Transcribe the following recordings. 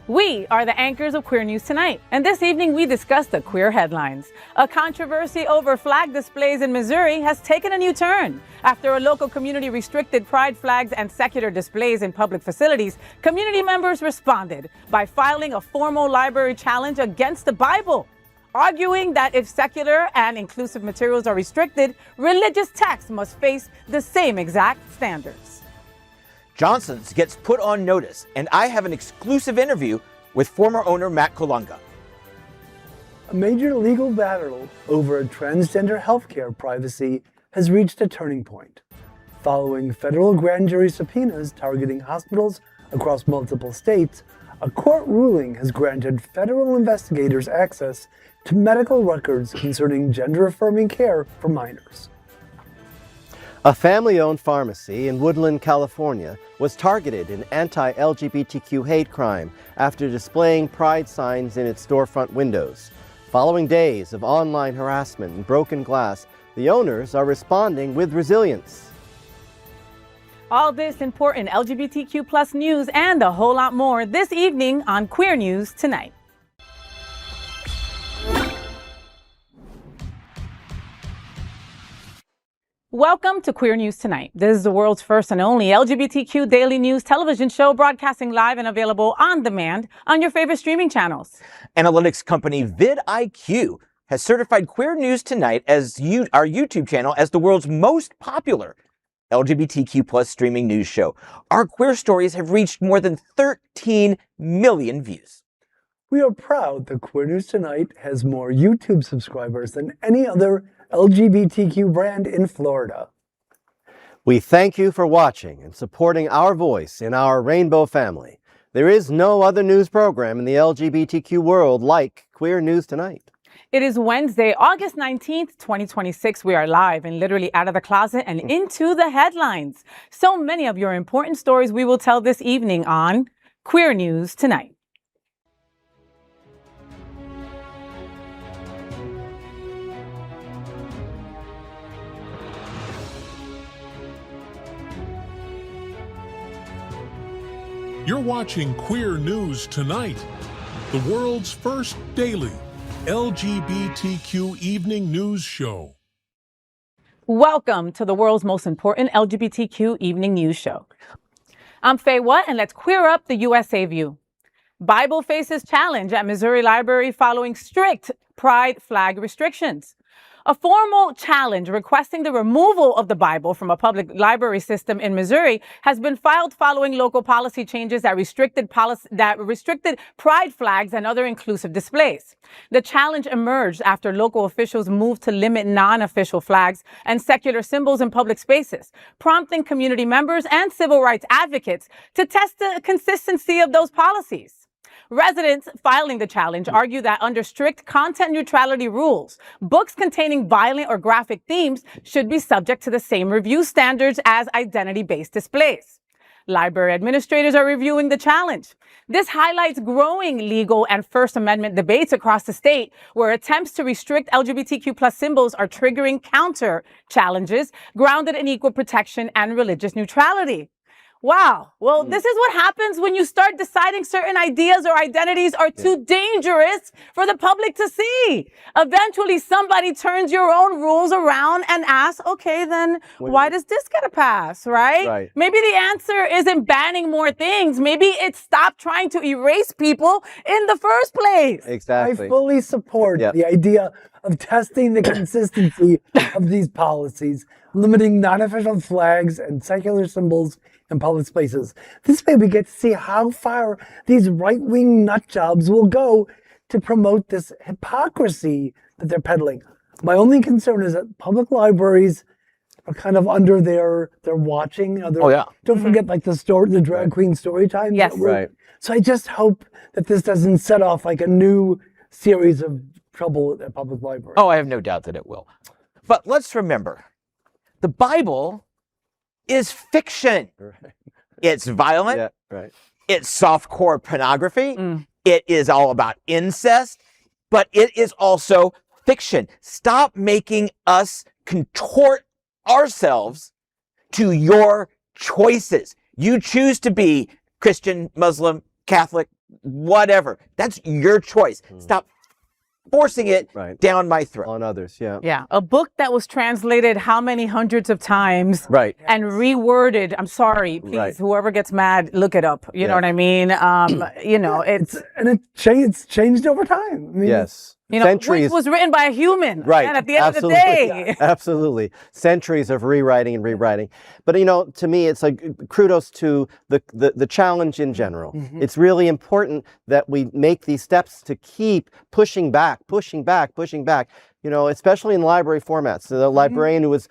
We are the anchors of Queer News Tonight, and this evening we discuss the queer headlines. A controversy over flag displays in Missouri has taken a new turn. After a local community restricted pride flags and secular displays in public facilities, community members responded by filing a formal library challenge against the Bible, arguing that if secular and inclusive materials are restricted, religious texts must face the same exact standards. Johnson's gets put on notice, and I have an exclusive interview with former owner Matt Colunga. A major legal battle over transgender healthcare privacy has reached a turning point. Following federal grand jury subpoenas targeting hospitals across multiple states, a court ruling has granted federal investigators access to medical records concerning gender-affirming care for minors. A family-owned pharmacy in Woodland, California was targeted in anti-LGBTQ hate crime after displaying pride signs in its storefront windows. Following days of online harassment and broken glass, the owners are responding with resilience. All this important LGBTQ plus news and a whole lot more this evening on Queer News Tonight. Welcome to Queer News Tonight. This is the world's first and only LGBTQ daily news television show broadcasting live and available on demand on your favorite streaming channels. Analytics company vidIQ has certified Queer News Tonight as our YouTube channel as the world's most popular LGBTQ plus streaming news show. Our queer stories have reached more than 13 million views. We are proud that Queer News Tonight has more YouTube subscribers than any other LGBTQ brand in Florida. We thank you for watching and supporting our voice in our rainbow family. There is no other news program in the LGBTQ world like Queer News Tonight. It is Wednesday, August 19th, 2026. We are live and literally out of the closet and into the headlines. So many of your important stories we will tell this evening on Queer News Tonight. You're watching Queer News Tonight, the world's first daily LGBTQ evening news show. Welcome to the world's most important LGBTQ evening news show. I'm FayWhat, and let's queer up the USA view. Bible faces challenge at Missouri Library following strict pride flag restrictions. A formal challenge requesting the removal of the Bible from a public library system in Missouri has been filed following local policy changes that restricted pride flags and other inclusive displays. The challenge emerged after local officials moved to limit non-official flags and secular symbols in public spaces, prompting community members and civil rights advocates to test the consistency of those policies. Residents filing the challenge argue that under strict content neutrality rules, books containing violent or graphic themes should be subject to the same review standards as identity-based displays. Library administrators are reviewing the challenge. This highlights growing legal and First Amendment debates across the state, where attempts to restrict LGBTQ plus symbols are triggering counter challenges grounded in equal protection and religious neutrality. Wow. Well, this is what happens when you start deciding certain ideas or identities are too dangerous for the public to see. Eventually, somebody turns your own rules around and asks, okay, then why does this get a pass, right? Maybe the answer isn't banning more things. Maybe it's stop trying to erase people in the first place. Exactly. I fully support the idea of testing the consistency of these policies, limiting non-official flags and secular symbols in public spaces. This way we get to see how far these right-wing nutjobs will go to promote this hypocrisy that they're peddling. My only concern is that public libraries are kind of under their watching. Don't forget like the drag queen story time. Yes. So I just hope that this doesn't set off like a new series of trouble at public libraries. Oh, I have no doubt that it will. But let's remember, the Bible is fiction. It's violent. It's softcore pornography. It is all about incest, but it is also fiction. Stop making us contort ourselves to your choices. You choose to be Christian, Muslim, Catholic, whatever. That's your choice. Stop forcing it down my throat. On others, yeah. Yeah, a book that was translated how many hundreds of times Right. and reworded. I'm sorry, please, whoever gets mad, look it up. You know what I mean? You know, it's changed over time. I mean, yes. You know, Centuries. which was written by a human. Right. And at the end Absolutely. of the day. Absolutely. Centuries of rewriting and rewriting. But, you know, to me, it's like kudos to the challenge in general. It's really important that we make these steps to keep pushing back. You know, especially in library formats. The librarian who was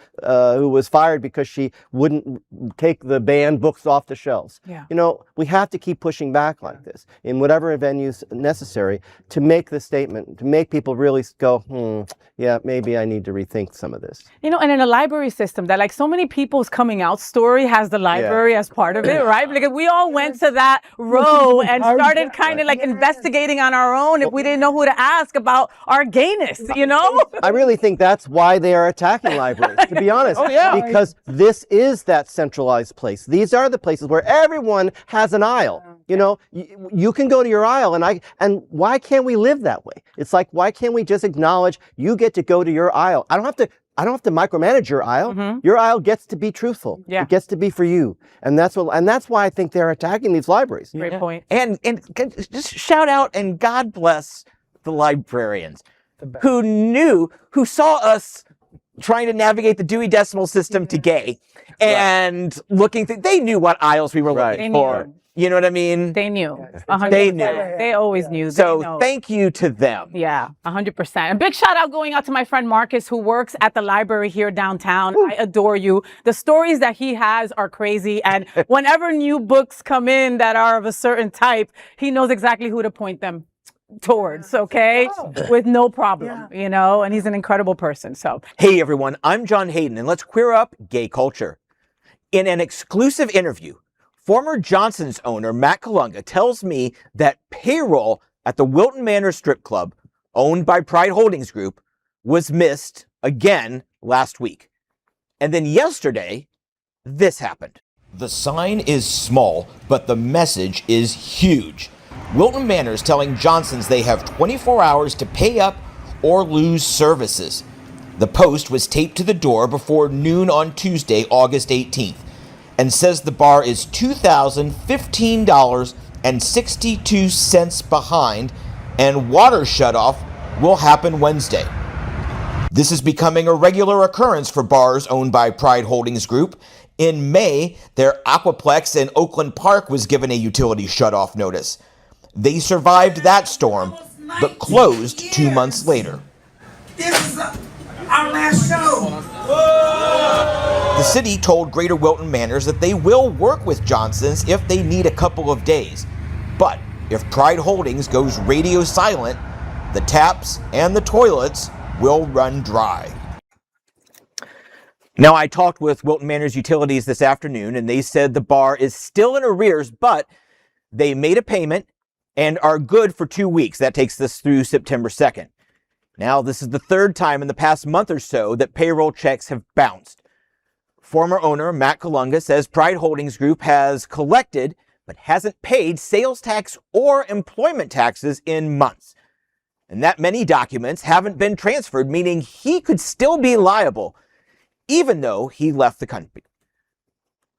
fired because she wouldn't take the banned books off the shelves. Yeah. You know, we have to keep pushing back like this in whatever venues necessary to make the statement, to make people really go, yeah, maybe I need to rethink some of this. You know, and in a library system that like so many people's coming out story has the library as part of it, right? Like we all went to that row and started kind of like investigating on our own if we didn't know who to ask about our gayness, you know? I really think that's why they are attacking libraries, to be honest. Because this is that centralized place. These are the places where everyone has an aisle. You know, you can go to your aisle and why can't we live that way? It's like, why can't we just acknowledge you get to go to your aisle? I don't have to micromanage your aisle. Your aisle gets to be truthful. Yeah. It gets to be for you. And that's why I think they're attacking these libraries. Great point. And just shout out and God bless the librarians who saw us trying to navigate the Dewey Decimal System to gay and looking through, they knew what aisles we were looking for. You know what I mean? They knew. 100%. They knew. They always knew. So thank you to them. Yeah, 100%. A big shout out going out to my friend Marcus, who works at the library here downtown. I adore you. The stories that he has are crazy. And whenever new books come in that are of a certain type, he knows exactly who to point them towards, okay? With no problem, you know? And he's an incredible person, so. Hey everyone, I'm John Hayden, and let's queer up gay culture. In an exclusive interview, former Johnson's owner, Matt Colunga, tells me that payroll at the Wilton Manors strip club, owned by Pride Holdings Group, was missed again last week. And then yesterday, this happened. The sign is small, but the message is huge. Wilton Manors telling Johnson's they have 24 hours to pay up or lose services. The post was taped to the door before noon on Tuesday, August 18th, and says the bar is $2,015.62 behind, and water shutoff will happen Wednesday. This is becoming a regular occurrence for bars owned by Pride Holdings Group. In May, their Aquaplex in Oakland Park was given a utility shutoff notice. They survived that storm, but closed 2 months later. This is our last show. The city told Greater Wilton Manors that they will work with Johnson's if they need a couple of days. But if Pride Holdings goes radio silent, the taps and the toilets will run dry. Now, I talked with Wilton Manors Utilities this afternoon, and they said the bar is still in arrears, but they made a payment and are good for 2 weeks. That takes us through September 2nd. Now, this is the third time in the past month or so that payroll checks have bounced. Former owner Matt Colunga says Pride Holdings Group has collected but hasn't paid sales tax or employment taxes in months. And that many documents haven't been transferred, meaning he could still be liable even though he left the country.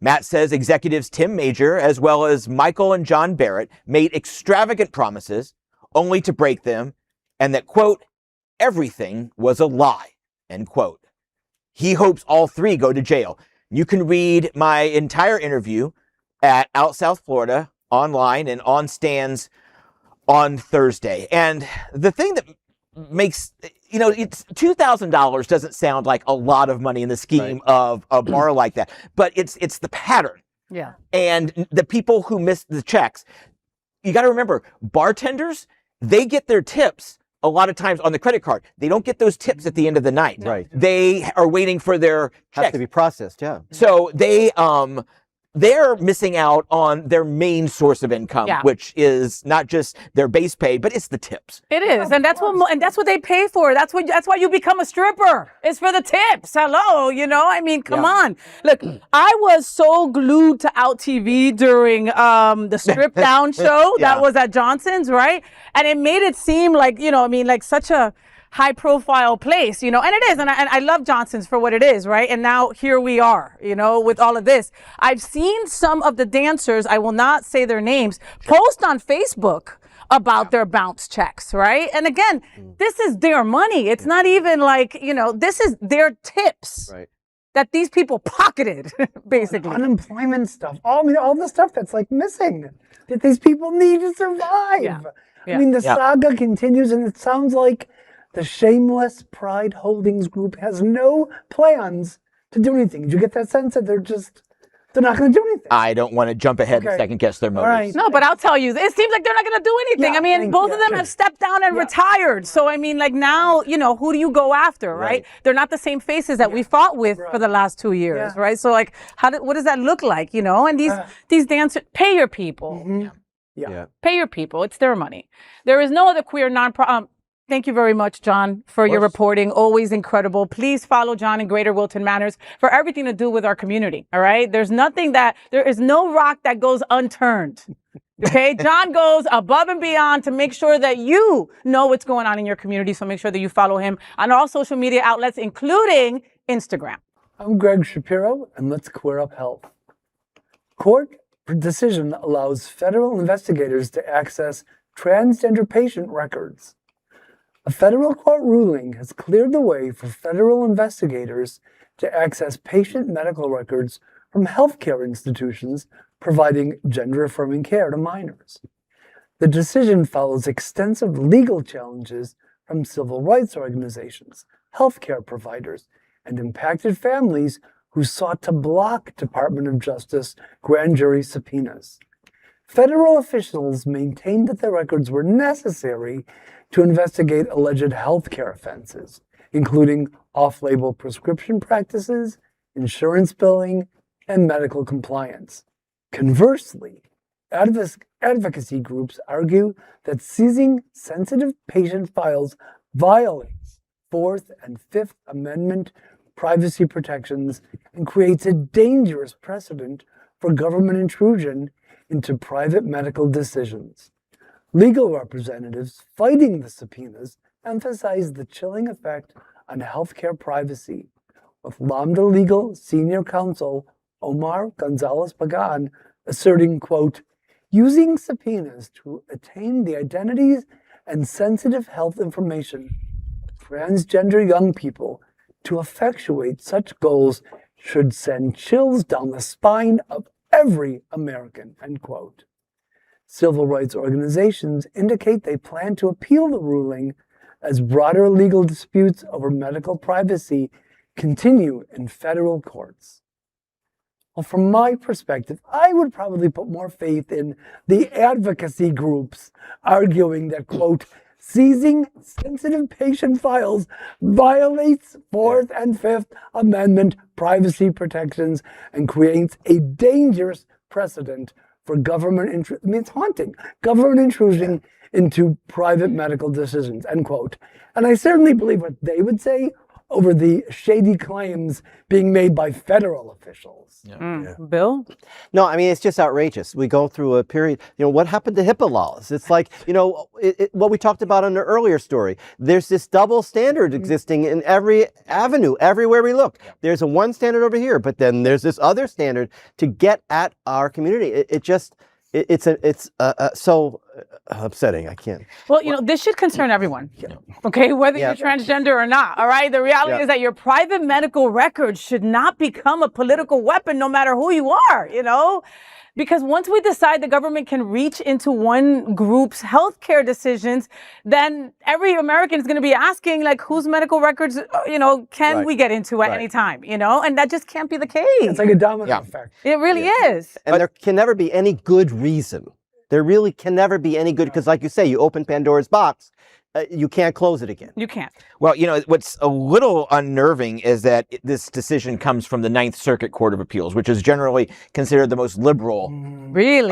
Matt says executives Tim Major, as well as Michael and John Barrett, made extravagant promises only to break them, and that, quote, everything was a lie, end quote. He hopes all three go to jail. You can read my entire interview at Out South Florida online and on stands on Thursday. And the thing that makes, you know, it's $2,000 doesn't sound like a lot of money in the scheme of a bar like that, but it's the pattern. Yeah. And the people who miss the checks, you got to remember, bartenders, they get their tips a lot of times on the credit card. They don't get those tips at the end of the night. Right. They are waiting for their checks. Has to be processed, yeah. So they they're missing out on their main source of income, which is not just their base pay, but it's the tips. It is, and that's what they pay for. That's why you become a stripper. It's for the tips. Hello, I mean, come on. Look, I was so glued to Out TV during the Strip Down show that was at Johnson's, right? And it made it seem like, like such a high-profile place, and it is, and I love Johnson's for what it is, right? And now here we are, with all of this. I've seen some of the dancers, I will not say their names, post on Facebook about their bounce checks, right? And again, this is their money. It's not even like, this is their tips that these people pocketed, basically. Unemployment stuff, all the stuff that's like missing that these people need to survive. I mean, the saga continues, and it sounds like the shameless Pride Holdings Group has no plans to do anything. Did you get that sense that they're not going to do anything? I don't want to jump ahead and second guess their motives. Right. No, but I'll tell you, it seems like they're not going to do anything. I mean, both of them have stepped down and retired. So, I mean, like now, who do you go after, right? They're not the same faces that we fought with for the last 2 years, right? So, like, what does that look like, And these dancers, pay your people. Pay your people. It's their money. There is no other queer nonprofit. Thank you very much, John, for your reporting. Always incredible. Please follow John in Greater Wilton Manors for everything to do with our community. All right. There is no rock that goes unturned. Okay. John goes above and beyond to make sure that you know what's going on in your community. So make sure that you follow him on all social media outlets, including Instagram. I'm Gregg Shapiro, and let's queer up health. Court decision allows federal investigators to access transgender patient records. A federal court ruling has cleared the way for federal investigators to access patient medical records from healthcare institutions providing gender-affirming care to minors. The decision follows extensive legal challenges from civil rights organizations, healthcare providers, and impacted families who sought to block Department of Justice grand jury subpoenas. Federal officials maintained that the records were necessary to investigate alleged healthcare offenses, including off-label prescription practices, insurance billing, and medical compliance. Conversely, advocacy groups argue that seizing sensitive patient files violates Fourth and Fifth Amendment privacy protections and creates a dangerous precedent for government intrusion into private medical decisions. Legal representatives fighting the subpoenas emphasize the chilling effect on healthcare privacy, with Lambda Legal Senior Counsel Omar Gonzalez-Pagan asserting, quote, using subpoenas to attain the identities and sensitive health information of transgender young people to effectuate such goals should send chills down the spine of every American, end quote. Civil rights organizations indicate they plan to appeal the ruling as broader legal disputes over medical privacy continue in federal courts. Well, from my perspective, I would probably put more faith in the advocacy groups arguing that, quote, seizing sensitive patient files violates Fourth and Fifth Amendment privacy protections and creates a dangerous precedent for government intrusion. I mean, it's haunting. Government intrusion into private medical decisions, end quote. And I certainly believe what they would say over the shady claims being made by federal officials. Bill? No, I mean, it's just outrageous. We go through a period, what happened to HIPAA laws? It's like, what we talked about in the earlier story. There's this double standard existing in every avenue, everywhere we look. There's a one standard over here, but then there's this other standard to get at our community. It's so upsetting. I can't. Well, this should concern everyone. Okay, whether you're transgender or not. All right. The reality is that your private medical records should not become a political weapon, no matter who you are. Because once we decide the government can reach into one group's healthcare decisions, then every American is going to be asking, like, whose medical records, can we get into at any time, and that just can't be the case. It's like a domino effect. It really is. And there can never be any good reason. There really can never be any good, because like you say, you open Pandora's box. you can't close it again. You can't. Well, what's a little unnerving is that this decision comes from the Ninth Circuit Court of Appeals, which is generally considered the most liberal Really?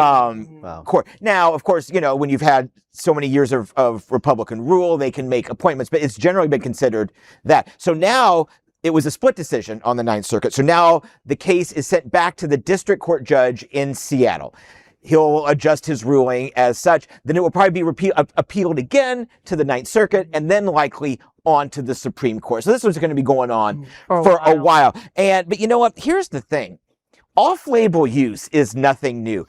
court. Now, of course, when you've had so many years of Republican rule, they can make appointments, but it's generally been considered that. So now it was a split decision on the Ninth Circuit. So now the case is sent back to the district court judge in Seattle. He'll adjust his ruling as such. Then it will probably be appealed again to the Ninth Circuit and then likely on to the Supreme Court. So this was going to be going on for a while. But you know what? Here's the thing. Off-label use is nothing new.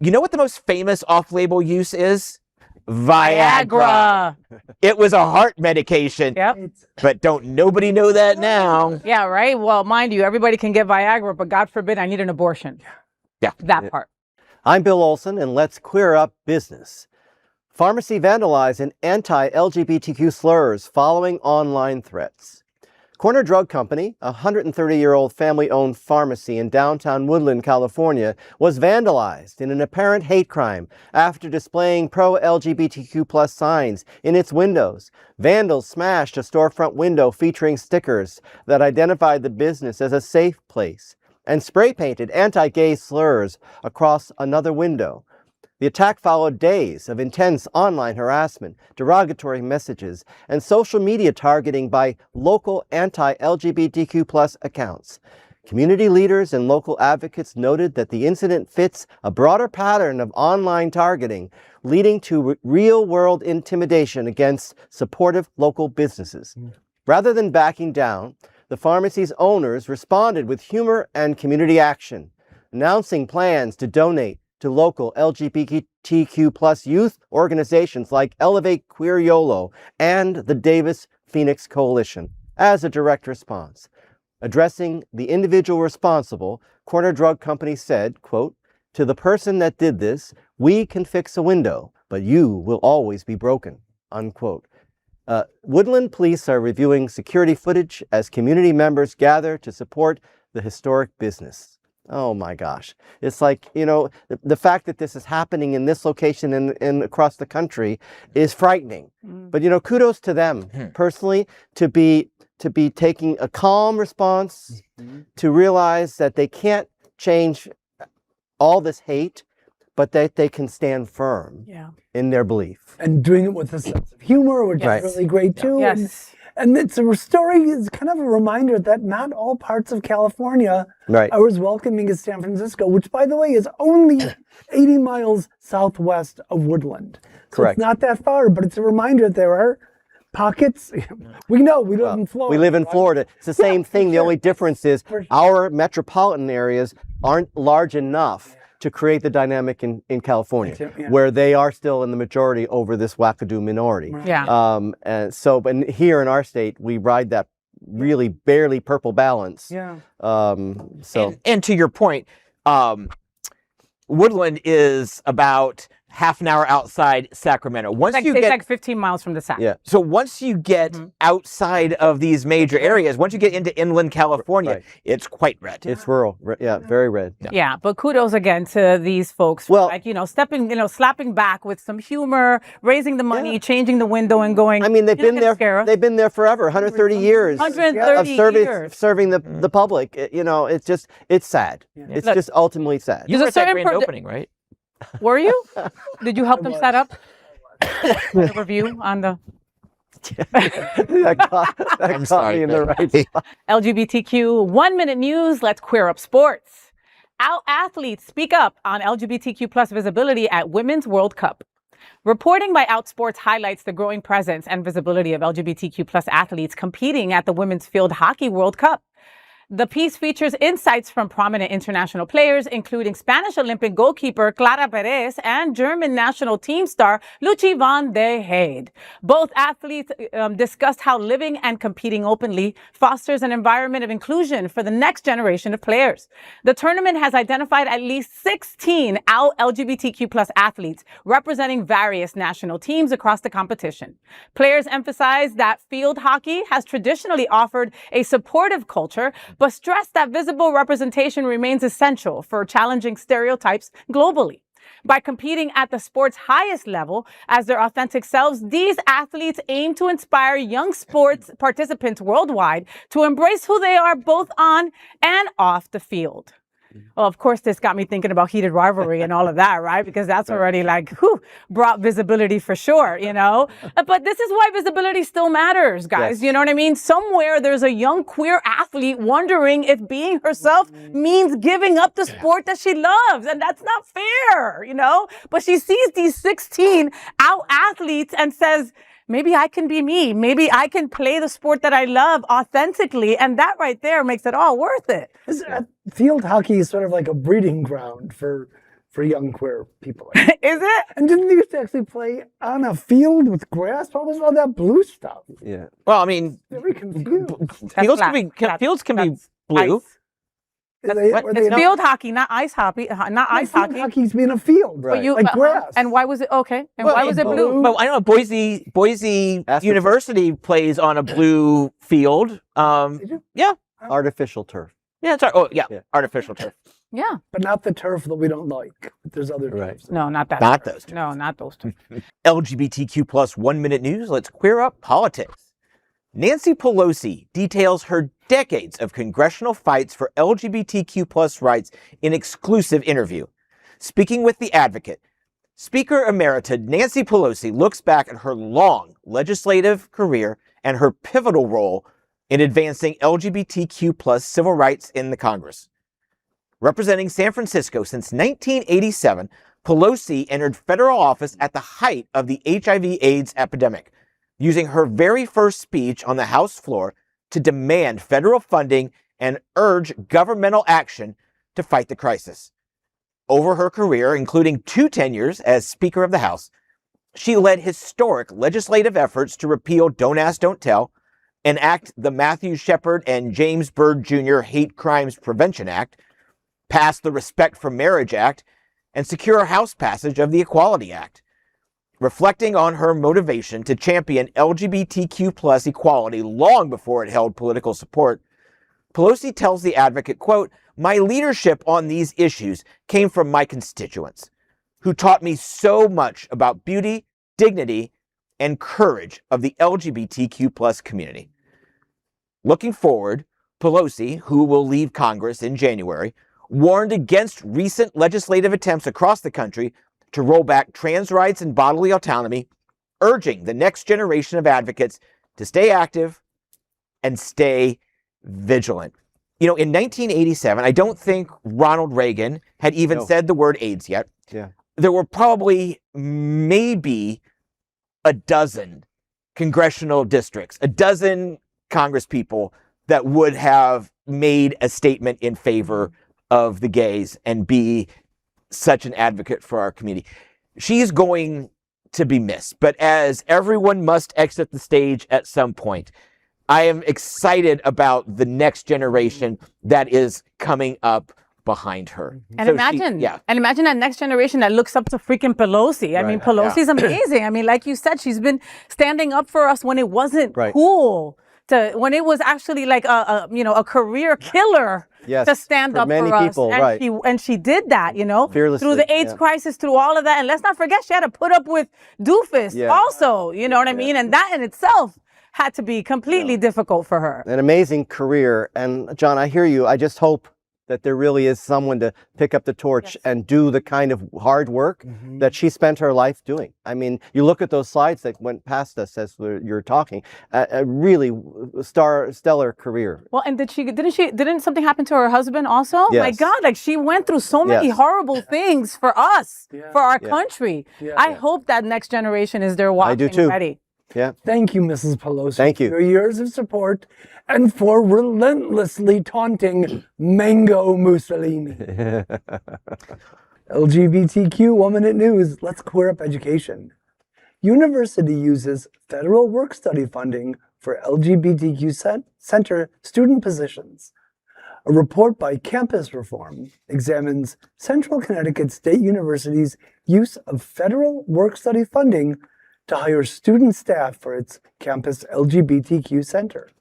You know what the most famous off-label use is? Viagra. It was a heart medication. Yep. But don't nobody know that now. Yeah, right? Well, mind you, everybody can get Viagra, but God forbid I need an abortion. Yeah. That part. I'm Bill Olson, and let's queer up business. Pharmacy vandalized in anti-LGBTQ slurs following online threats. Corner Drug Company, a 130-year-old family-owned pharmacy in downtown Woodland, California, was vandalized in an apparent hate crime after displaying pro-LGBTQ+ signs in its windows. Vandals smashed a storefront window featuring stickers that identified the business as a safe place and spray-painted anti-gay slurs across another window. The attack followed days of intense online harassment, derogatory messages, and social media targeting by local anti-LGBTQ+ accounts. Community leaders and local advocates noted that the incident fits a broader pattern of online targeting, leading to real-world intimidation against supportive local businesses. Rather than backing down, the pharmacy's owners responded with humor and community action, announcing plans to donate to local LGBTQ+ youth organizations like Elevate Queer YOLO and the Davis Phoenix Coalition as a direct response. Addressing the individual responsible, Corner Drug Company said, quote, "To the person that did this, we can fix a window, but you will always be broken," unquote. Woodland police are reviewing security footage as community members gather to support the historic business. Oh my gosh. It's like, the fact that this is happening in this location and across the country is frightening. But, kudos to them personally to be taking a calm response, to realize that they can't change all this hate, but that they can stand firm in their belief. And doing it with a sense of humor, which is really great too. Yes. And it's a story, is kind of a reminder that not all parts of California are as welcoming as San Francisco, which, by the way, is only 80 miles southwest of Woodland. So Correct. It's not that far, but it's a reminder that there are pockets. We know we live in Florida. We live in Florida. It's the same thing. The only difference is our metropolitan areas aren't large enough to create the dynamic in California, where they are still in the majority over this wackadoo minority. Yeah. And here in our state, we ride that really barely purple balance. Yeah. And to your point, Woodland is about half an hour outside Sacramento. It's like 15 miles from the Sac. Yeah. So once you get outside of these major areas, once you get into inland California, it's quite red. It's rural. Yeah, very red. Yeah, but kudos again to these folks for slapping back with some humor, raising the money, changing the window and going. I mean, they've been there. They've been there forever, 130 years. 130 years. Serving the public. It's sad. It's just ultimately sad. You were at that grand opening, right? Were you? Did you help them set up the review on the I'm sorry. In the right spot. LGBTQ 1-minute news? Let's queer up sports. Out athletes speak up on LGBTQ plus visibility at Women's World Cup. Reporting by Outsports highlights the growing presence and visibility of LGBTQ plus athletes competing at the Women's Field Hockey World Cup. The piece features insights from prominent international players, including Spanish Olympic goalkeeper Clara Perez and German national team star Lucy van der Heide. Both athletes discussed how living and competing openly fosters an environment of inclusion for the next generation of players. The tournament has identified at least 16 out LGBTQ plus athletes representing various national teams across the competition. Players emphasize that field hockey has traditionally offered a supportive culture, but stress that visible representation remains essential for challenging stereotypes globally. By competing at the sport's highest level as their authentic selves, these athletes aim to inspire young sports participants worldwide to embrace who they are both on and off the field. Well, of course, this got me thinking about heated rivalry and all of that, right? Because that's already like, brought visibility for sure, you know? But this is why visibility still matters, guys. Yes. You know what I mean? Somewhere there's a young queer athlete wondering if being herself means giving up the sport that she loves. And that's not fair, you know? But she sees these 16 out athletes and says, maybe I can be me. Maybe I can play the sport that I love authentically. And that right there makes it all worth it. Field hockey is sort of like a breeding ground for young queer people. Is it? And didn't they used to actually play on a field with grass? What was all that blue stuff? Yeah. Well, I mean, Very confused. fields can be blue. Ice. It's field hockey, not ice hockey. Not ice field hockey. hockey's being a field, Right. like grass. And why was it okay? And Well, why was it blue? But I know Boise University plays on a blue field. Yeah, Artificial turf. yeah, it's artificial turf. Yeah. But not the turf that we don't like. There's other turfs. No, not that. Not those two. No, not those two. LGBTQ plus 1 minute news. Let's queer up politics. Nancy Pelosi details her decades of congressional fights for LGBTQ plus rights in exclusive interview. Speaking with The Advocate, Speaker Emerita Nancy Pelosi looks back at her long legislative career and her pivotal role in advancing LGBTQ plus civil rights in the Congress. Representing San Francisco since 1987, Pelosi entered federal office at the height of the HIV/AIDS epidemic, using her very first speech on the House floor to demand federal funding and urge governmental action to fight the crisis. Over her career, including 2 tenures as Speaker of the House, she led historic legislative efforts to repeal Don't Ask, Don't Tell, enact the Matthew Shepard and James Byrd Jr. Hate Crimes Prevention Act, pass the Respect for Marriage Act, and secure House passage of the Equality Act. Reflecting on her motivation to champion LGBTQ plus equality long before it held political support, Pelosi tells The Advocate, quote, "My leadership on these issues came from my constituents, who taught me so much about beauty, dignity, and courage of the LGBTQ plus community." Looking forward, Pelosi, who will leave Congress in January, warned against recent legislative attempts across the country to roll back trans rights and bodily autonomy, urging the next generation of advocates to stay active and stay vigilant. You know, in 1987, I don't think Ronald Reagan had even said the word AIDS yet. Yeah. There were probably maybe a dozen congressional districts, a dozen Congress people that would have made a statement in favor of the gays and be such an advocate for our community. She's going to be missed, but as everyone must exit the stage at some point, I am excited about the next generation that is coming up behind her. And So imagine, yeah. and imagine that next generation that looks up to freaking Pelosi. I mean, Pelosi's amazing. I mean, like you said, she's been standing up for us when it wasn't cool. When it was actually like a career killer to stand up many for us. people, And she did that, you know, fearlessly, through the AIDS crisis, through all of that. And let's not forget, she had to put up with doofus also, you know what I mean? And that in itself had to be completely difficult for her. An amazing career. And John, I hear you. I just hope that there really is someone to pick up the torch and do the kind of hard work that she spent her life doing. I mean, you look at those slides that went past us as you're talking, a really stellar career. Well, and didn't something happen to her husband also? Yes. My God, like she went through so many horrible things for us, for our country. I hope that next generation is there watching, I do too. ready. Yeah. Thank you, Mrs. Pelosi. Thank you. For your years of support and for relentlessly taunting Mango Mussolini. LGBTQ 1 Minute News. Let's queer up education. University uses federal work-study funding for LGBTQ center student positions. A report by Campus Reform examines Central Connecticut State University's use of federal work-study funding to hire student staff for its campus LGBTQ center.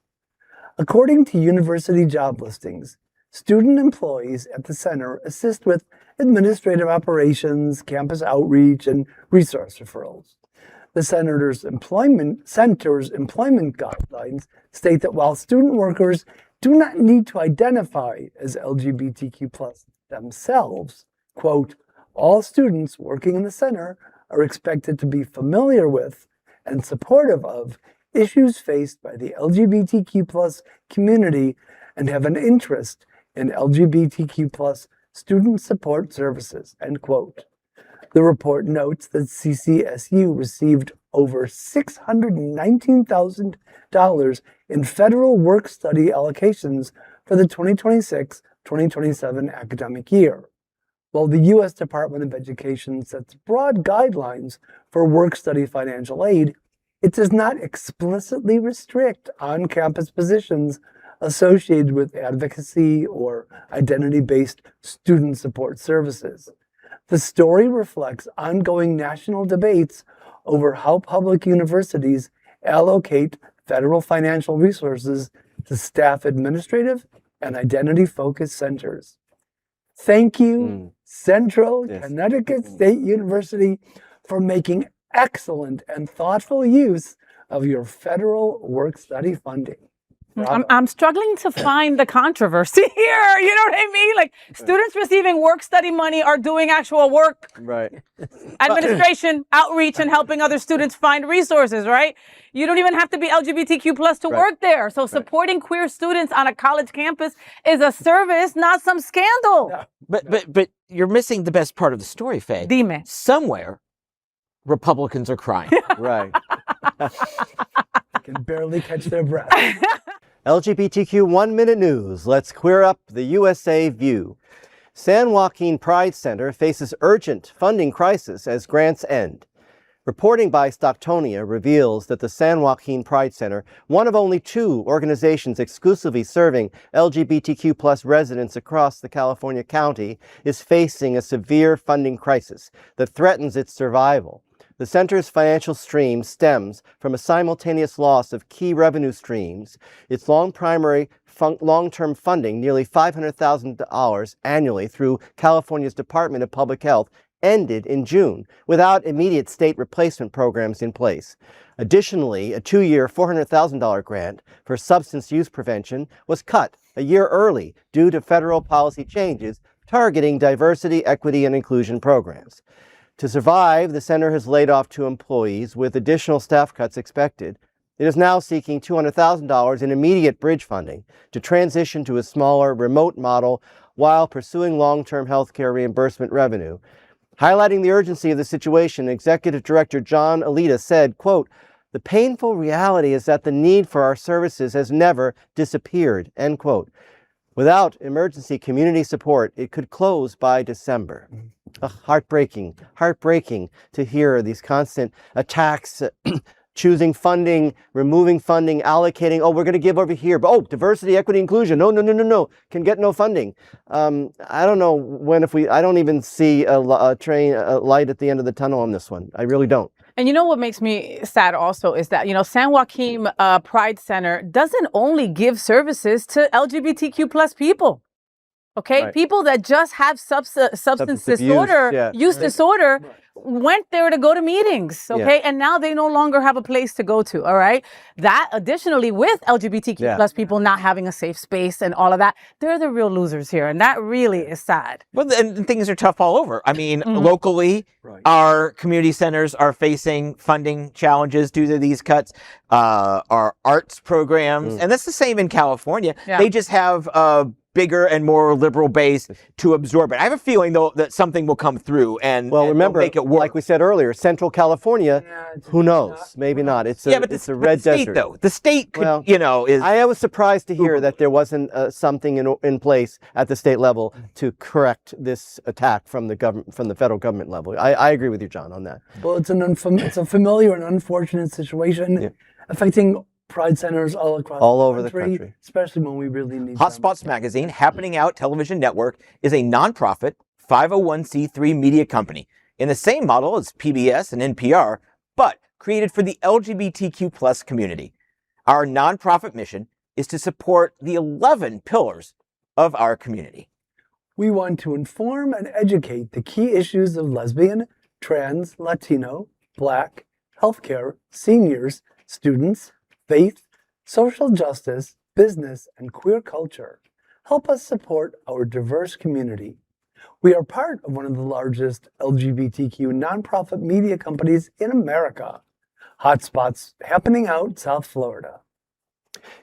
According to university job listings, Student employees at the center assist with administrative operations, campus outreach, and resource referrals. The center's employment guidelines state that while student workers do not need to identify as LGBTQ+ themselves, quote, all students working in the center are expected to be familiar with and supportive of issues faced by the LGBTQ+ community and have an interest in LGBTQ+ student support services, end quote. The report notes that CCSU received over $619,000 in federal work-study allocations for the 2026-2027 academic year. While the U.S. Department of Education sets broad guidelines for work-study financial aid, it does not explicitly restrict on-campus positions associated with advocacy or identity-based student support services. The story reflects ongoing national debates over how public universities allocate federal financial resources to staff administrative and identity-focused centers. Thank you, Central Connecticut State University, for making excellent and thoughtful use of your federal work-study funding. I'm struggling to find the controversy here. You know what I mean? Like, students receiving work-study money are doing actual work. Right. Administration, outreach, and helping other students find resources, right? You don't even have to be LGBTQ+ to work there. So supporting queer students on a college campus is a service, not some scandal. No. But you're missing the best part of the story, Faye. Dime. Somewhere, Republicans are crying. Right. Can barely catch their breath. LGBTQ 1 Minute News. Let's queer up the USA view. San Joaquin Pride Center faces urgent funding crisis as grants end. Reporting by Stocktonia reveals that the San Joaquin Pride Center, one of only 2 organizations exclusively serving LGBTQ+ residents across the California county, is facing a severe funding crisis that threatens its survival. The center's financial stream stems from a simultaneous loss of key revenue streams. Its long-term funding, nearly $500,000 annually through California's Department of Public Health, ended in June without immediate state replacement programs in place. Additionally, a 2-year $400,000 grant for substance use prevention was cut a year early due to federal policy changes targeting diversity, equity, and inclusion programs. To survive, the center has laid off 2 employees with additional staff cuts expected. It is now seeking $200,000 in immediate bridge funding to transition to a smaller, remote model while pursuing long-term health care reimbursement revenue. Highlighting the urgency of the situation, Executive Director John Alita said, quote, "The painful reality is that the need for our services has never disappeared," end quote. Without emergency community support, it could close by December. Heartbreaking to hear these constant attacks, choosing funding, removing funding, allocating, oh, we're going to give over here, but oh, diversity, equity, inclusion, no, can get no funding. I don't know when, I don't even see a light at the end of the tunnel on this one. I really don't. And you know what makes me sad also is that, San Joaquin Pride Center doesn't only give services to LGBTQ+ people. Okay, right. People that just have substance disorder, use disorder, went there to go to meetings. Okay, and now they no longer have a place to go to. All right, that additionally with LGBTQ+ people not having a safe space and all of that, they're the real losers here, and that really is sad. Well, and things are tough all over. I mean, locally, our community centers are facing funding challenges due to these cuts. Our arts programs, and that's the same in California. Yeah. They just have bigger and more liberal base to absorb it. I have a feeling, though, that something will come through and remember, make it work. Like we said earlier, Central California, who knows? Maybe not. It's a red state, desert. Though. The state could, is... I was surprised to hear that there wasn't something in place at the state level to correct this attack from the government, from the federal government level. I agree with you, John, on that. Well, it's a familiar and unfortunate situation affecting Pride centers all over the country, especially when we really need Hotspots Magazine, Happening Out Television Network, is a nonprofit 501c3 media company in the same model as PBS and NPR, but created for the LGBTQ+ community. Our nonprofit mission is to support the 11 pillars of our community. We want to inform and educate the key issues of lesbian, trans, Latino, Black, healthcare, seniors, students, faith, social justice, business, and queer culture. Help us support our diverse community. We are part of one of the largest LGBTQ nonprofit media companies in America. Hotspots happening out South Florida.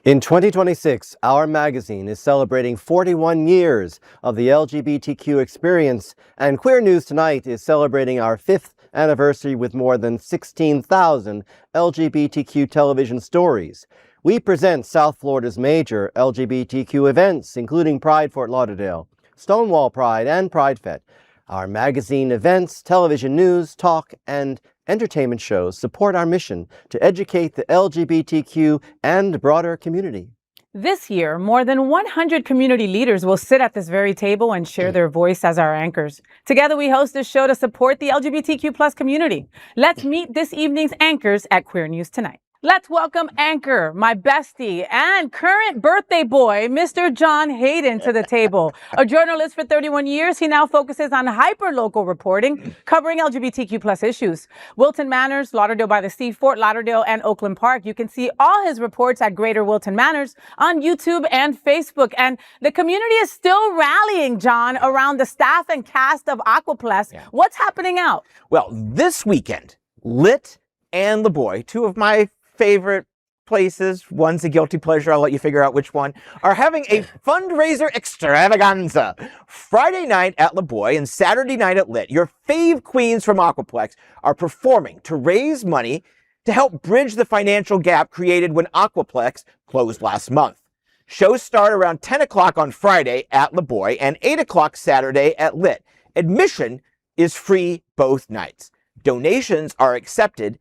In 2026, our magazine is celebrating 41 years of the LGBTQ experience, and Queer News Tonight is celebrating our 5th anniversary with more than 16,000 LGBTQ television stories. We present South Florida's major LGBTQ events, including Pride Fort Lauderdale, Stonewall Pride, and Pride Fest. Our magazine events, television news, talk, and entertainment shows support our mission to educate the LGBTQ and broader community. This year, more than 100 community leaders will sit at this very table and share their voice as our anchors. Together, we host this show to support the LGBTQ+ community. Let's meet this evening's anchors at Queer News Tonight. Let's welcome anchor, my bestie, and current birthday boy, Mr. John Hayden, to the table. A journalist for 31 years, he now focuses on hyper-local reporting, covering LGBTQ+ issues. Wilton Manors, Lauderdale by the Sea, Fort Lauderdale, and Oakland Park. You can see all his reports at Greater Wilton Manors on YouTube and Facebook. And the community is still rallying, John, around the staff and cast of Aquaplex. Yeah. What's happening out? Well, this weekend, Lit and the Boy, two of my favorite places, one's a guilty pleasure, I'll let you figure out which one, are having a fundraiser extravaganza. Friday night at La Boy and Saturday night at Lit, your fave queens from Aquaplex are performing to raise money to help bridge the financial gap created when Aquaplex closed last month. Shows start around 10 o'clock on Friday at La Boy and 8 o'clock Saturday at Lit. Admission is free both nights. Donations are accepted.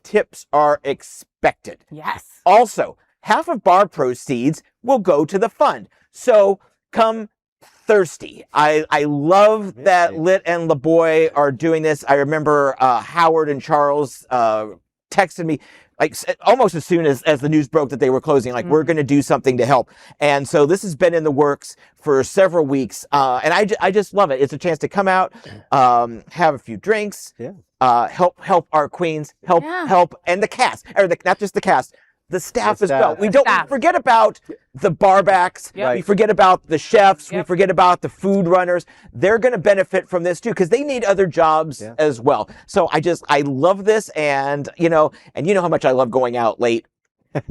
Tips are expected. Yes. Also, half of bar proceeds will go to the fund. So come thirsty. I love that Lit and La Boy are doing this. I remember Howard and Charles texted me like almost as soon as the news broke that they were closing, like, we're going to do something to help. And so this has been in the works for several weeks. And I just love it. It's a chance to come out, have a few drinks, help our queens, help, and the cast, or not just the cast, the staff as well. We forget about the barbacks. We forget about the chefs. We forget about the food runners. They're going to benefit from this too, because they need other jobs as well. So I love this, and you know how much I love going out late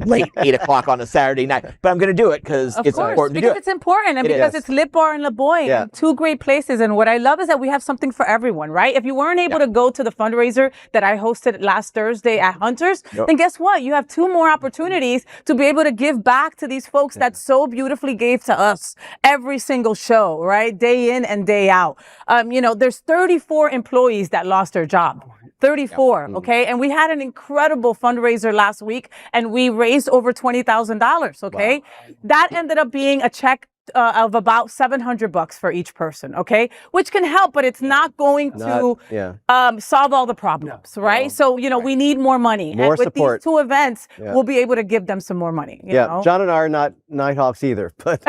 8 o'clock on a Saturday night, but I'm going to do it because it's important to do it. Because it's important, and because it's Lit Bar and La Boy, two great places. And what I love is that we have something for everyone, right? If you weren't able to go to the fundraiser that I hosted last Thursday at Hunters, then guess what? You have 2 more opportunities to be able to give back to these folks that so beautifully gave to us every single show, right? Day in and day out. There's 34 employees that lost their job. 34, okay? And we had an incredible fundraiser last week, and we raised over $20,000, okay? Wow. That ended up being a check of about $700 for each person, okay? Which can help, but it's not going to solve all the problems, right? So, we need more money. More and with support. These 2 events, we'll be able to give them some more money. You know? John and I are not Nighthawks either, but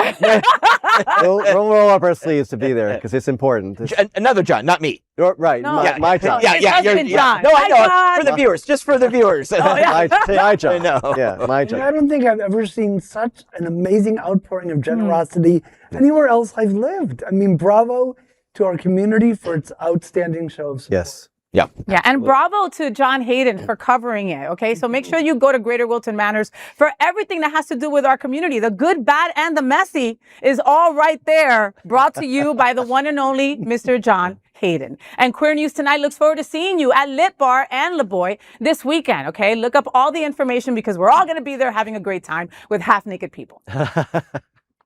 we'll roll up our sleeves to be there because it's important. Another John, not me. Right, no, my John. John. No, I know, for the viewers, just for the viewers. My John. No. Yeah, my John. I don't think I've ever seen such an amazing outpouring of generosity anywhere else I've lived. I mean, bravo to our community for its outstanding show of support. Yes. Yeah. Yeah, and bravo to John Hayden for covering it, okay? So make sure you go to Greater Wilton Manors for everything that has to do with our community. The good, bad, and the messy is all right there, brought to you by the one and only Mr. John Hayden. And Queer News Tonight looks forward to seeing you at Lit Bar and La Boy this weekend, okay? Look up all the information because we're all going to be there having a great time with half-naked people.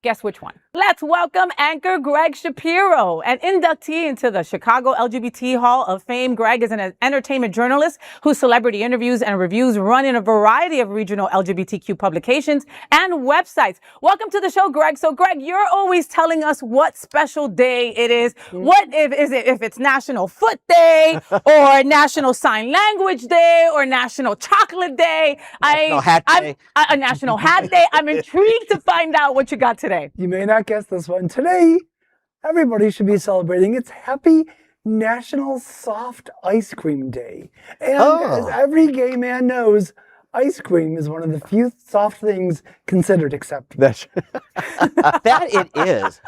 Guess which one? Let's welcome anchor Gregg Shapiro, an inductee into the Chicago LGBT Hall of Fame. Gregg is an entertainment journalist whose celebrity interviews and reviews run in a variety of regional LGBTQ publications and websites. Welcome to the show, Gregg. So, Gregg, you're always telling us what special day it is. What if it's National Foot Day or National Sign Language Day or National Chocolate Day? National Hat Day. A National Hat Day. I'm intrigued to find out what you got today. today? You may not guess this one. Today, everybody should be celebrating. It's Happy National Soft Ice Cream Day. And as every gay man knows, ice cream is one of the few soft things considered acceptable. That it is.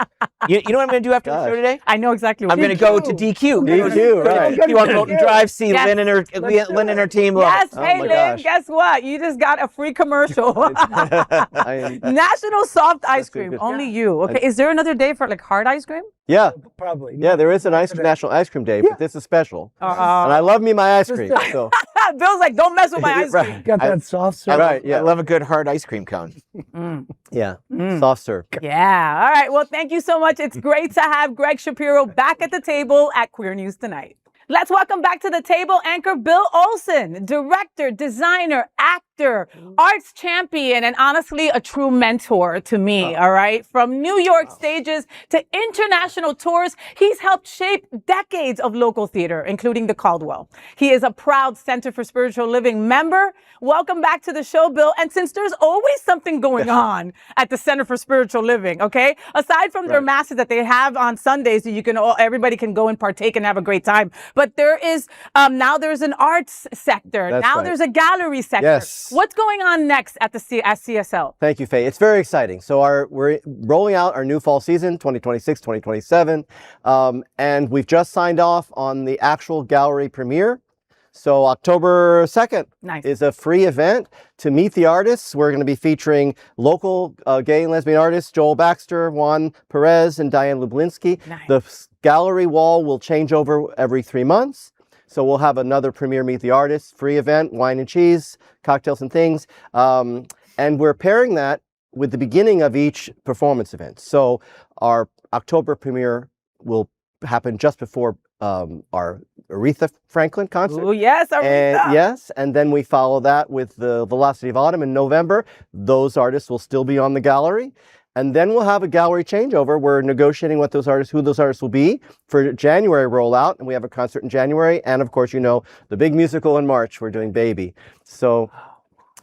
You know what I'm going to do after the show today? I know exactly what I'm going to go to DQ. DQ, right. You want to Wilton Drive, see Yes. Lynn and her team. Yes, Love it. hey my Lynn, gosh. guess what? You just got a free commercial. I am, National Soft Ice good. Cream, only you. Okay, is there another day for like hard ice cream? yeah, Probably. yeah, there is an National Ice Cream Day, but this is special. And I love me my ice cream. So. Bill's like, don't mess with my ice cream. Got that soft serve. Right, yeah. I love a good hard ice cream cone. Yeah, soft serve. Yeah. All right. Well, thank you so much. It's great to have Gregg Shapiro back at the table at Queer News Tonight. Let's welcome back to the table anchor Bill Olson, director, designer, actor, arts champion, and honestly, a true mentor to me, all right? From New York stages to international tours, he's helped shape decades of local theater, including the Caldwell. He is a proud Center for Spiritual Living member. Welcome back to the show, Bill. And since there's always something going on at the Center for Spiritual Living, okay? Aside from their masses that they have on Sundays, so everybody can go and partake and have a great time. But there is, now there's an arts sector. That's now right. there's a gallery sector. Yes. What's going on next at CSL? Thank you, Faye. It's very exciting. So we're rolling out our new fall season, 2026, 2027. And we've just signed off on the actual gallery premiere. So October 2nd is a free event to meet the artists. We're going to be featuring local gay and lesbian artists, Joel Baxter, Juan Perez, and Diane Lublinsky. Nice. The gallery wall will change over every 3 months. So we'll have another premiere Meet the Artists, free event, wine and cheese, cocktails and things. And we're pairing that with the beginning of each performance event. So our October premiere will happen just before our Aretha Franklin concert. Oh, yes, Aretha. And then we follow that with the Velocity of Autumn in November. Those artists will still be on the gallery. And then we'll have a gallery changeover. We're negotiating who those artists will be for January rollout. And we have a concert in January. And of course, the big musical in March, we're doing Baby. So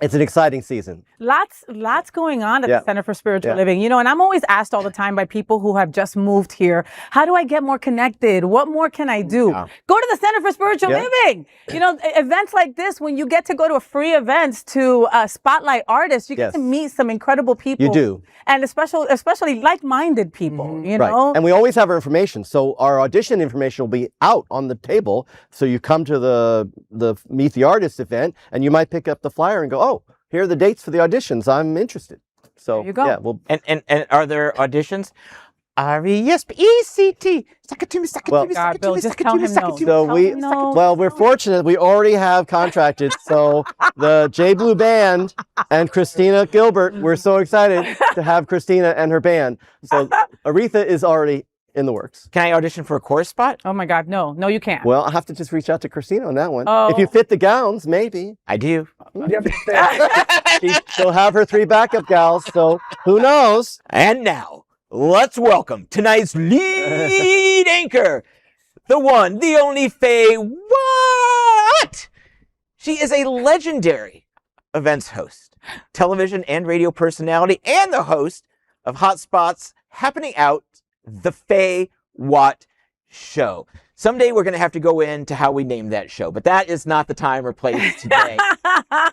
it's an exciting season. Lots going on at the Center for Spiritual Living. And I'm always asked all the time by people who have just moved here, how do I get more connected? What more can I do? Go to the Center for Spiritual Living. Events like this, when you get to go to a free events to spotlight artists, you get to meet some incredible people. You do. And especially like-minded people, you know? Right. And we always have our information. So our audition information will be out on the table. So you come to the Meet the Artist event and you might pick up the flyer and go, oh, here are the dates for the auditions. I'm interested. So there you go. Yeah, well, And are there auditions? R-E-S-P-E-C-T. Suck it to me, suck it to me, suck it to me, suck it to me, suck it to me. So we're fortunate. We already have contracted. So the J Blue Band and Christina Gilbert, we're so excited to have Christina and her band. So Aretha is already in the works. Can I audition for a chorus spot? Oh my God, no, you can't. Well, I'll have to just reach out to Christina on that one. Oh. If you fit the gowns, maybe. I do. She'll have her 3 backup gals, so who knows? And now, let's welcome tonight's lead anchor, the one, the only FayWhat. She is a legendary events host, television and radio personality, and the host of Hotspots Happening Out, the FayWhat Show. Someday we're going to have to go into how we name that show, but that is not the time or place today.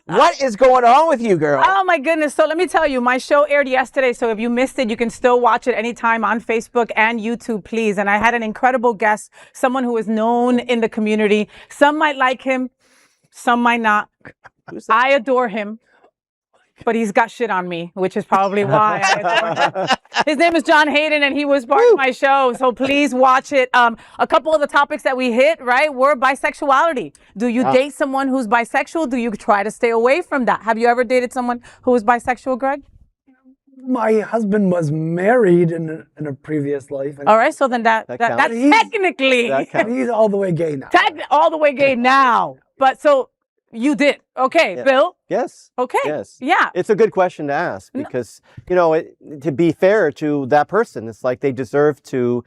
What is going on with you, girl? Oh my goodness. So let me tell you, my show aired yesterday. So if you missed it, you can still watch it anytime on Facebook and YouTube, please. And I had an incredible guest, someone who is known in the community. Some might like him, some might not. I adore him. But he's got shit on me, which is probably why I adore him. His name is John Hayden, and he was part of my show. So please watch it. A couple of the topics that we hit, right, were bisexuality. Do you date someone who's bisexual? Do you try to stay away from that? Have you ever dated someone who was bisexual, Gregg? My husband was married in a previous life. All right, so then that technically, he's all the way gay now. All the way gay now. But so you did. Okay, Yeah. Bill? Yes. Okay. Yes. Yeah. It's a good question to ask because, to be fair to that person, it's like they deserve to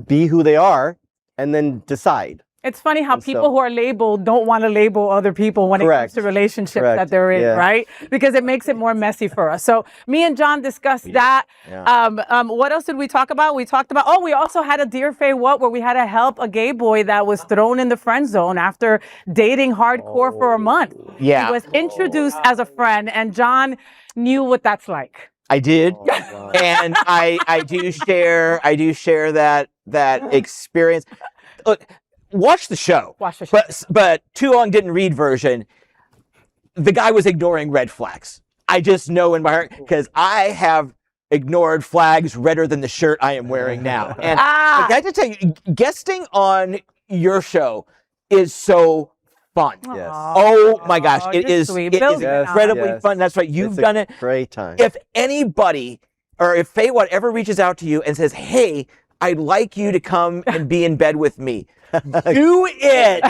be who they are and then decide. It's funny how And people so- who are labeled don't want to label other people when it Correct. comes to relationships Correct. that they're in, Yeah. right? Because it makes it more messy for us. So me and John discussed that. Yeah. What else did we talk about? We talked about, we also had a Dear FayWhat where we had to help a gay boy that was thrown in the friend zone after dating hardcore for a month. Yeah. He was introduced as a friend, and John knew what that's like. I did. wow. And I do share that experience. Look, watch the show. Watch the show. But Too Long Didn't Read version, the guy was ignoring red flags. I just know in my heart, because I have ignored flags redder than the shirt I am wearing now. And I got to tell you, guesting on your show is so fun. Yes. Oh my gosh, it you're is sweet. it Bill's is been out. incredibly Yes. fun. That's right. You've It's a done it. Great time. If anybody or if FayWhat ever reaches out to you and says, "Hey, I'd like you to come and be in bed with me," do it.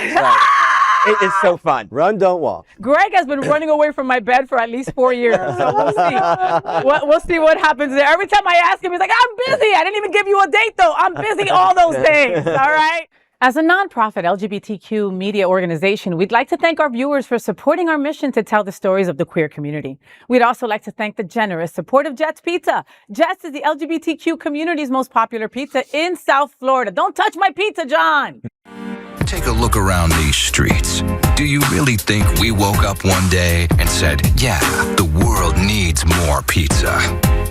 It is so fun. Run, don't walk. Gregg has been running away from my bed for at least 4 years. So we'll see. We'll see what happens there. Every time I ask him, he's like, I'm busy. I didn't even give you a date, though. I'm busy, all those things. All right? As a nonprofit LGBTQ media organization, we'd like to thank our viewers for supporting our mission to tell the stories of the queer community. We'd also like to thank the generous support of Jets Pizza. Jets is the LGBTQ community's most popular pizza in South Florida. Don't touch my pizza, John. Take a look around these streets. Do you really think we woke up one day and said, yeah, the world needs more pizza?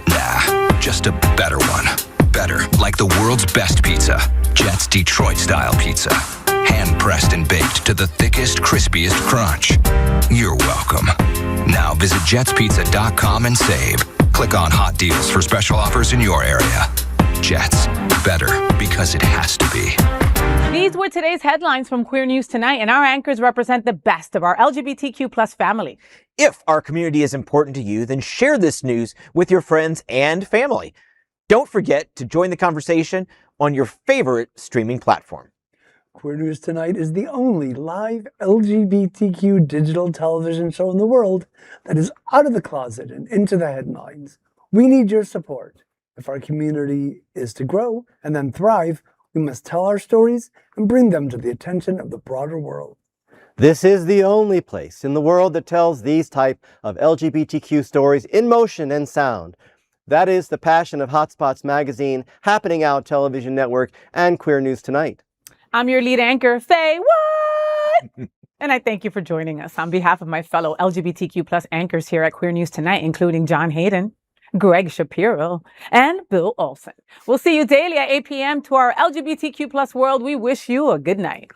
Nah, just a better one. Better, like the world's best pizza. Jet's Detroit-style pizza. Hand-pressed and baked to the thickest, crispiest crunch. You're welcome. Now visit jetspizza.com and save. Click on hot deals for special offers in your area. Jets, better because it has to be. These were today's headlines from Queer News Tonight, and our anchors represent the best of our LGBTQ plus family. If our community is important to you, then share this news with your friends and family. Don't forget to join the conversation on your favorite streaming platform. Queer News Tonight is the only live LGBTQ digital television show in the world that is out of the closet and into the headlines. We need your support. If our community is to grow and then thrive, we must tell our stories and bring them to the attention of the broader world. This is the only place in the world that tells these type of LGBTQ stories in motion and sound. That is the passion of Hotspots Magazine, Happening Out Television Network, and Queer News Tonight. I'm your lead anchor, FayWhat! And I thank you for joining us on behalf of my fellow LGBTQ plus anchors here at Queer News Tonight, including John Hayden, Gregg Shapiro, and Bill Olson. We'll see you daily at 8 p.m. to our LGBTQ plus world. We wish you a good night.